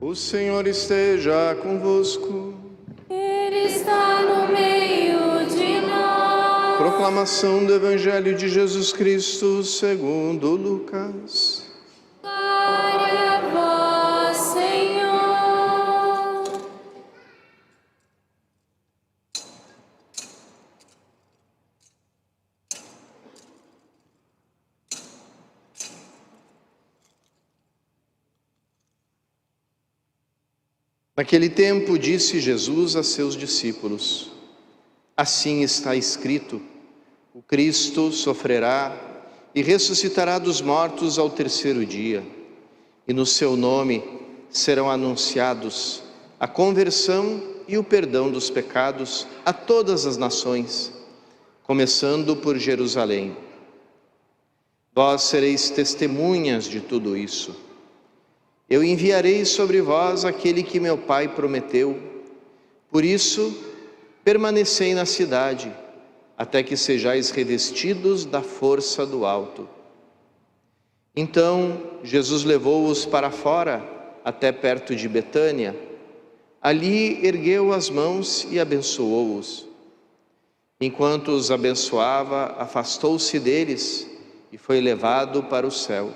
O Senhor esteja convosco. Ele está no meio de nós. Proclamação do Evangelho de Jesus Cristo segundo Lucas. Glória a vós, Senhor. Naquele tempo disse Jesus a seus discípulos: assim está escrito, o Cristo sofrerá e ressuscitará dos mortos ao terceiro dia, e no seu nome serão anunciados a conversão e o perdão dos pecados a todas as nações, começando por Jerusalém. Vós sereis testemunhas de tudo isso. Eu enviarei sobre vós aquele que meu Pai prometeu. Por isso, permanecei na cidade, até que sejais revestidos da força do alto. Então, Jesus levou-os para fora, até perto de Betânia. Ali ergueu as mãos e abençoou-os. Enquanto os abençoava, afastou-se deles e foi levado para o céu.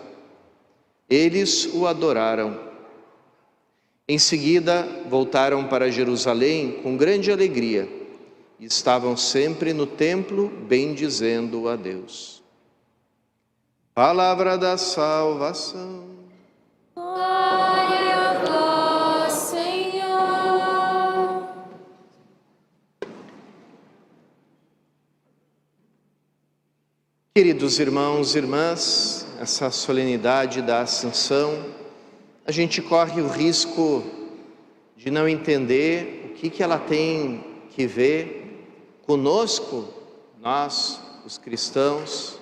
Eles o adoraram. Em seguida, voltaram para Jerusalém com grande alegria e estavam sempre no templo bendizendo a Deus. Palavra da salvação. Glória a vós, Senhor. Queridos irmãos e irmãs, essa solenidade da Ascensão, a gente corre o risco de não entender o que ela tem que ver conosco, nós, os cristãos,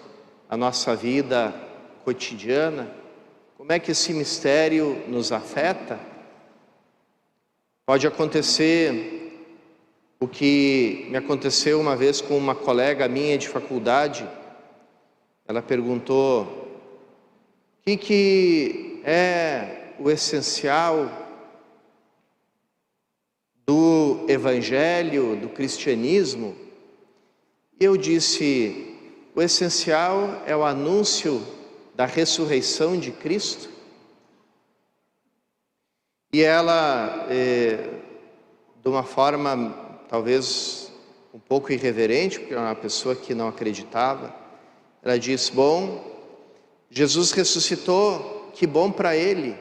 a nossa vida cotidiana. Como é que esse mistério nos afeta? Pode acontecer o que me aconteceu uma vez com uma colega minha de faculdade. Ela perguntou: o que é o essencial do Evangelho, do cristianismo? E eu disse: o essencial é o anúncio da ressurreição de Cristo. E ela, de uma forma talvez um pouco irreverente, porque era uma pessoa que não acreditava, ela disse: bom, Jesus ressuscitou, que bom para ele,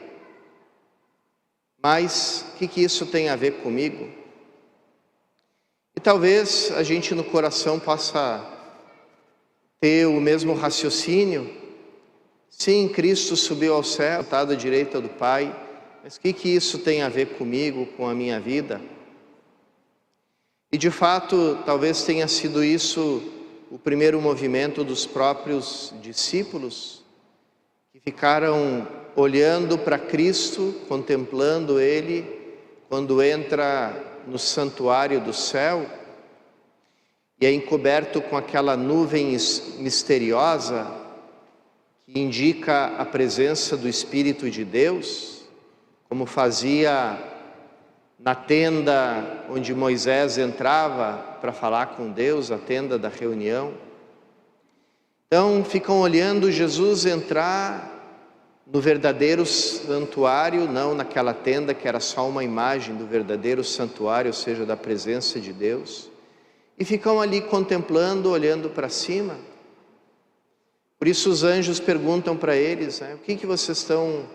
mas o que isso tem a ver comigo? E talvez a gente no coração possa ter o mesmo raciocínio. Sim, Cristo subiu ao céu, sentado à direita do Pai, mas o que isso tem a ver comigo, com a minha vida? E de fato, talvez tenha sido isso o primeiro movimento dos próprios discípulos, que ficaram olhando para Cristo, contemplando Ele, quando entra no santuário do céu, e é encoberto com aquela nuvem misteriosa, que indica a presença do Espírito de Deus, como fazia na tenda onde Moisés entrava para falar com Deus, a tenda da reunião. Então ficam olhando Jesus entrar no verdadeiro santuário, não naquela tenda que era só uma imagem do verdadeiro santuário, ou seja, da presença de Deus, e ficam ali contemplando, olhando para cima. Por isso os anjos perguntam para eles, o que vocês estão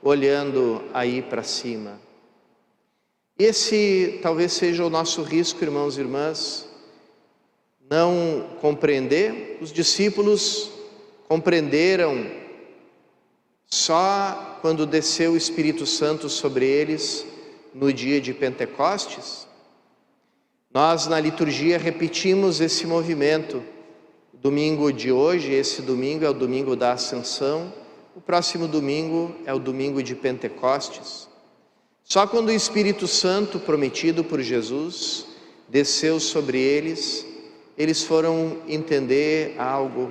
olhando aí para cima? Esse talvez seja o nosso risco, irmãos e irmãs, não compreender. Os discípulos compreenderam só quando desceu o Espírito Santo sobre eles no dia de Pentecostes. Nós na liturgia repetimos esse movimento. O domingo de hoje, esse domingo é o domingo da Ascensão, o próximo domingo é o domingo de Pentecostes. Só quando o Espírito Santo prometido por Jesus desceu sobre eles, eles foram entender algo.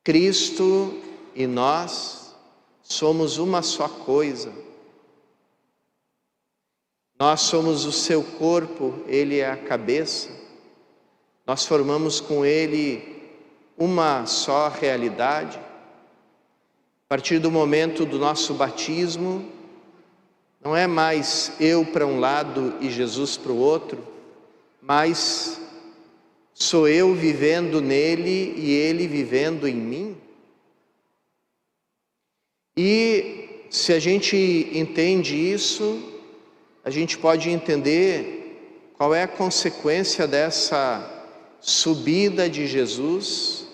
Cristo e nós somos uma só coisa. Nós somos o seu corpo, Ele é a cabeça. Nós formamos com Ele uma só realidade. A partir do momento do nosso batismo, não é mais eu para um lado e Jesus para o outro, mas sou eu vivendo nele e ele vivendo em mim. E se a gente entende isso, a gente pode entender qual é a consequência dessa subida de Jesus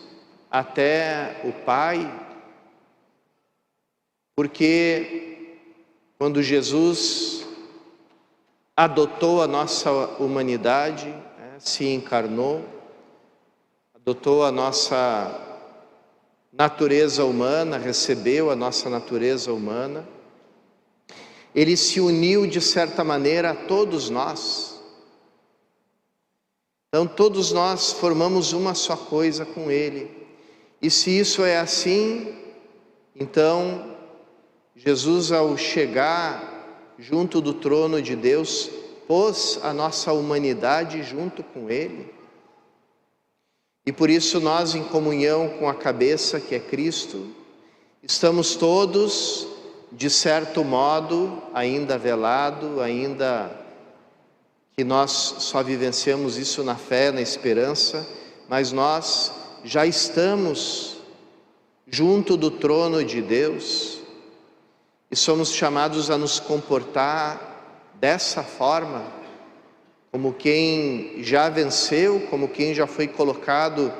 até o Pai. Porque quando Jesus adotou a nossa humanidade, se encarnou, adotou a nossa natureza humana, recebeu a nossa natureza humana, Ele se uniu de certa maneira a todos nós. Então todos nós formamos uma só coisa com Ele. E se isso é assim, então Jesus, ao chegar junto do trono de Deus, pôs a nossa humanidade junto com Ele. E por isso nós, em comunhão com a cabeça que é Cristo, estamos todos, de certo modo, ainda velado, ainda que nós só vivenciamos isso na fé, na esperança, mas nós já estamos junto do trono de Deus e somos chamados a nos comportar dessa forma, como quem já venceu, como quem já foi colocado,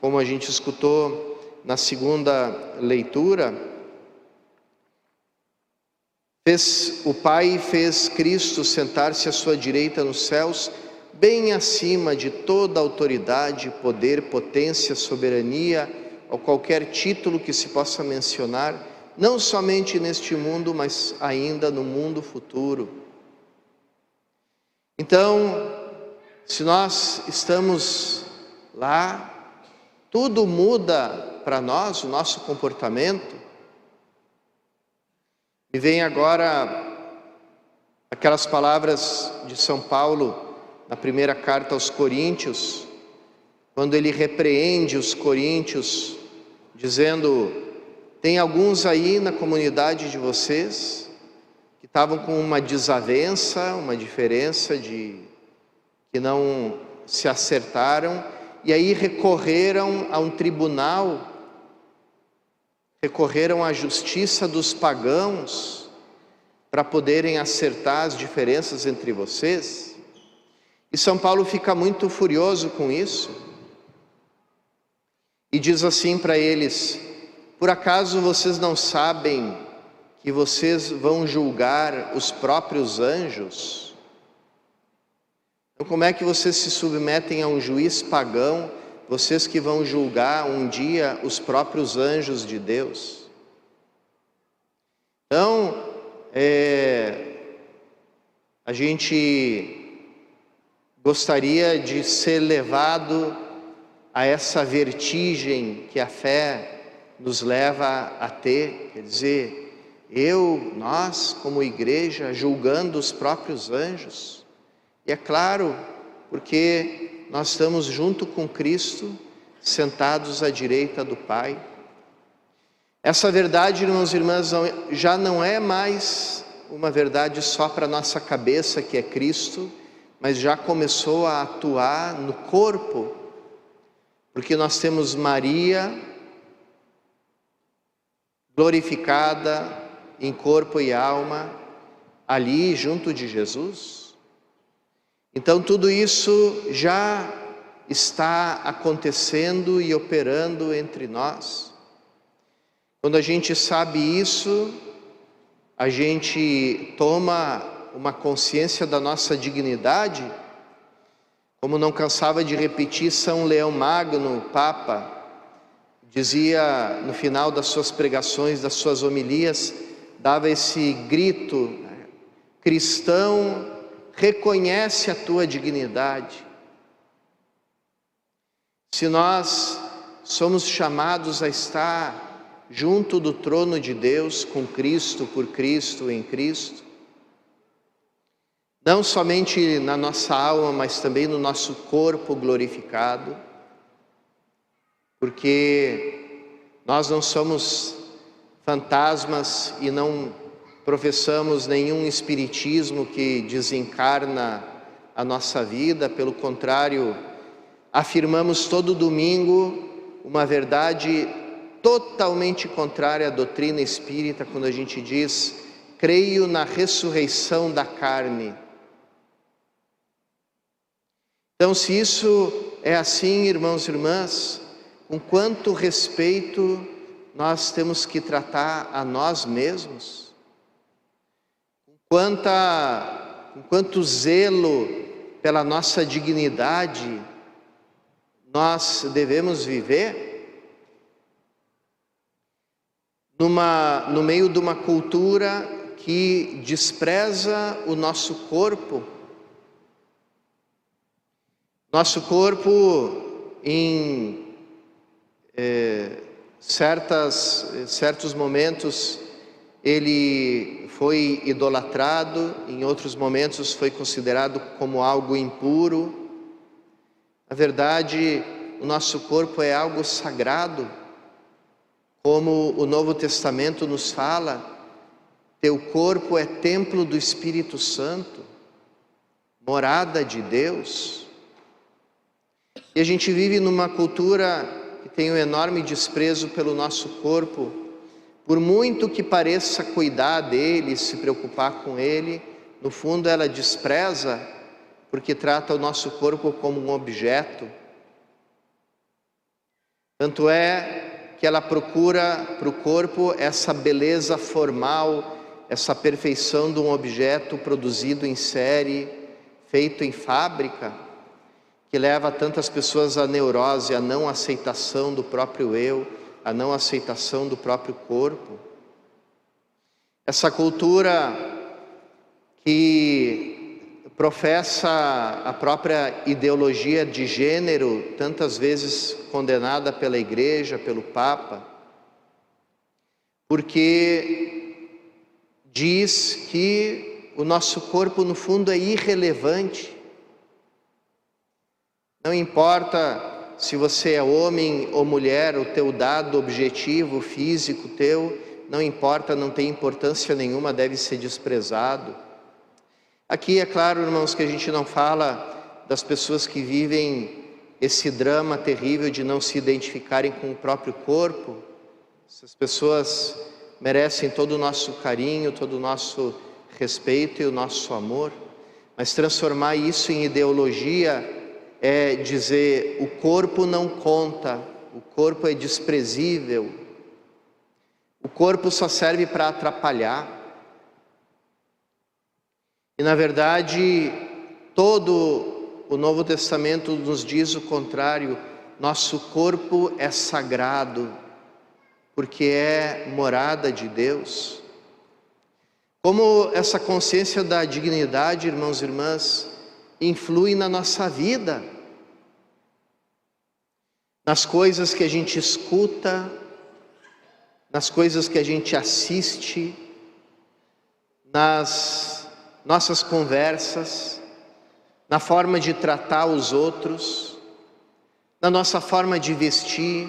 como a gente escutou na segunda leitura. O Pai fez Cristo sentar-se à sua direita nos céus, bem acima de toda autoridade, poder, potência, soberania, ou qualquer título que se possa mencionar, não somente neste mundo, mas ainda no mundo futuro. Então, se nós estamos lá, tudo muda para nós, o nosso comportamento. Me vem agora aquelas palavras de São Paulo na primeira carta aos Coríntios, quando ele repreende os coríntios, dizendo: tem alguns aí na comunidade de vocês que estavam com uma desavença, uma diferença que não se acertaram, e aí recorreram a um tribunal, recorreram à justiça dos pagãos para poderem acertar as diferenças entre vocês. E São Paulo fica muito furioso com isso e diz assim para eles: por acaso vocês não sabem que vocês vão julgar os próprios anjos? Então, como é que vocês se submetem a um juiz pagão, vocês que vão julgar um dia os próprios anjos de Deus? Então, a gente gostaria de ser levado a essa vertigem que a fé nos leva a ter, quer dizer, nós como igreja julgando os próprios anjos. E é claro, porque nós estamos junto com Cristo, sentados à direita do Pai. Essa verdade, irmãos e irmãs, já não é mais uma verdade só para a nossa cabeça, que é Cristo, mas já começou a atuar no corpo, porque nós temos Maria glorificada em corpo e alma, ali junto de Jesus. Então tudo isso já está acontecendo e operando entre nós. Quando a gente sabe isso, a gente toma uma consciência da nossa dignidade, como não cansava de repetir São Leão Magno, Papa, dizia no final das suas pregações, das suas homilias, dava esse grito: cristão, reconhece a tua dignidade. Se nós somos chamados a estar junto do trono de Deus, com Cristo, por Cristo, em Cristo, não somente na nossa alma, mas também no nosso corpo glorificado, porque nós não somos fantasmas e não professamos nenhum espiritismo que desencarna a nossa vida. Pelo contrário, afirmamos todo domingo uma verdade totalmente contrária à doutrina espírita, quando a gente diz: creio na ressurreição da carne. Então, se isso é assim, irmãos e irmãs, com quanto respeito nós temos que tratar a nós mesmos, com quanto zelo pela nossa dignidade nós devemos viver no meio de uma cultura que despreza o nosso corpo. Nosso corpo, em certos momentos, ele foi idolatrado, em outros momentos foi considerado como algo impuro. Na verdade, o nosso corpo é algo sagrado, como o Novo Testamento nos fala: teu corpo é templo do Espírito Santo, morada de Deus. E a gente vive numa cultura que tem um enorme desprezo pelo nosso corpo. Por muito que pareça cuidar dele, se preocupar com ele, no fundo ela despreza, porque trata o nosso corpo como um objeto. Tanto é que ela procura para o corpo essa beleza formal, essa perfeição de um objeto produzido em série, feito em fábrica, que leva tantas pessoas à neurose, à não aceitação do próprio eu, à não aceitação do próprio corpo. Essa cultura que professa a própria ideologia de gênero, tantas vezes condenada pela Igreja, pelo Papa, porque diz que o nosso corpo, no fundo, é irrelevante. Não importa se você é homem ou mulher, o teu dado objetivo, físico teu, não importa, não tem importância nenhuma, deve ser desprezado. Aqui é claro, irmãos, que a gente não fala das pessoas que vivem esse drama terrível de não se identificarem com o próprio corpo. Essas pessoas merecem todo o nosso carinho, todo o nosso respeito e o nosso amor, mas transformar isso em ideologia é dizer: o corpo não conta, o corpo é desprezível, o corpo só serve para atrapalhar. E na verdade, todo o Novo Testamento nos diz o contrário. Nosso corpo é sagrado, porque é morada de Deus. Como essa consciência da dignidade, irmãos e irmãs, influi na nossa vida, nas coisas que a gente escuta, nas coisas que a gente assiste, nas nossas conversas, na forma de tratar os outros, na nossa forma de vestir,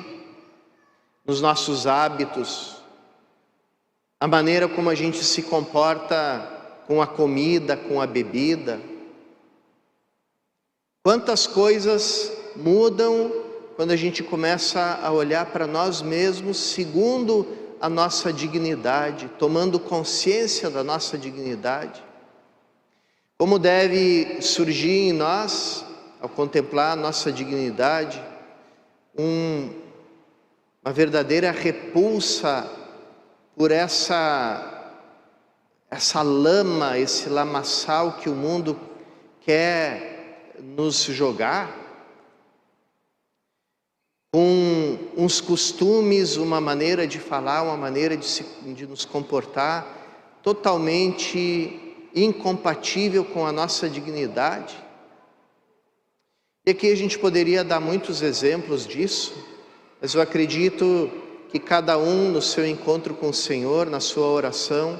nos nossos hábitos, a maneira como a gente se comporta com a comida, com a bebida. Quantas coisas mudam quando a gente começa a olhar para nós mesmos segundo a nossa dignidade, tomando consciência da nossa dignidade. Como deve surgir em nós, ao contemplar a nossa dignidade, uma verdadeira repulsa por essa lama, esse lamaçal que o mundo quer nos jogar, com uns costumes, uma maneira de falar, uma maneira de nos comportar totalmente incompatível com a nossa dignidade. E aqui a gente poderia dar muitos exemplos disso, mas eu acredito que cada um no seu encontro com o Senhor, na sua oração,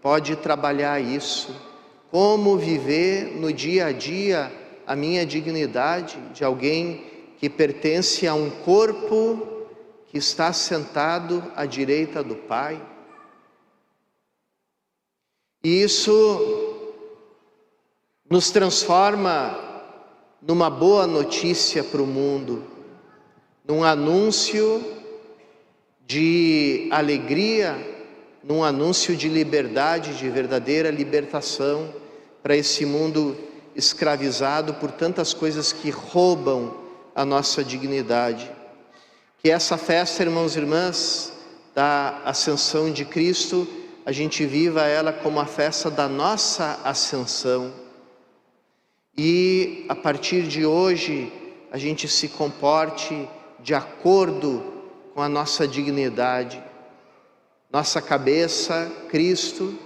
pode trabalhar isso, como viver no dia a dia a minha dignidade de alguém que pertence a um corpo que está sentado à direita do Pai. E isso nos transforma numa boa notícia para o mundo, num anúncio de alegria, num anúncio de liberdade, de verdadeira libertação para esse mundo escravizado por tantas coisas que roubam a nossa dignidade. Que essa festa, irmãos e irmãs, da Ascensão de Cristo, a gente viva ela como a festa da nossa ascensão. E a partir de hoje, a gente se comporte de acordo com a nossa dignidade. Nossa cabeça, Cristo,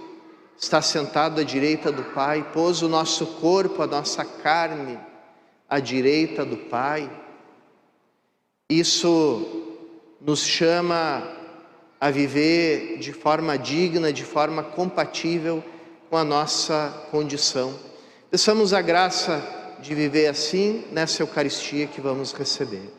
está sentado à direita do Pai, pôs o nosso corpo, a nossa carne, à direita do Pai. Isso nos chama a viver de forma digna, de forma compatível com a nossa condição. Peçamos a graça de viver assim nessa Eucaristia que vamos receber.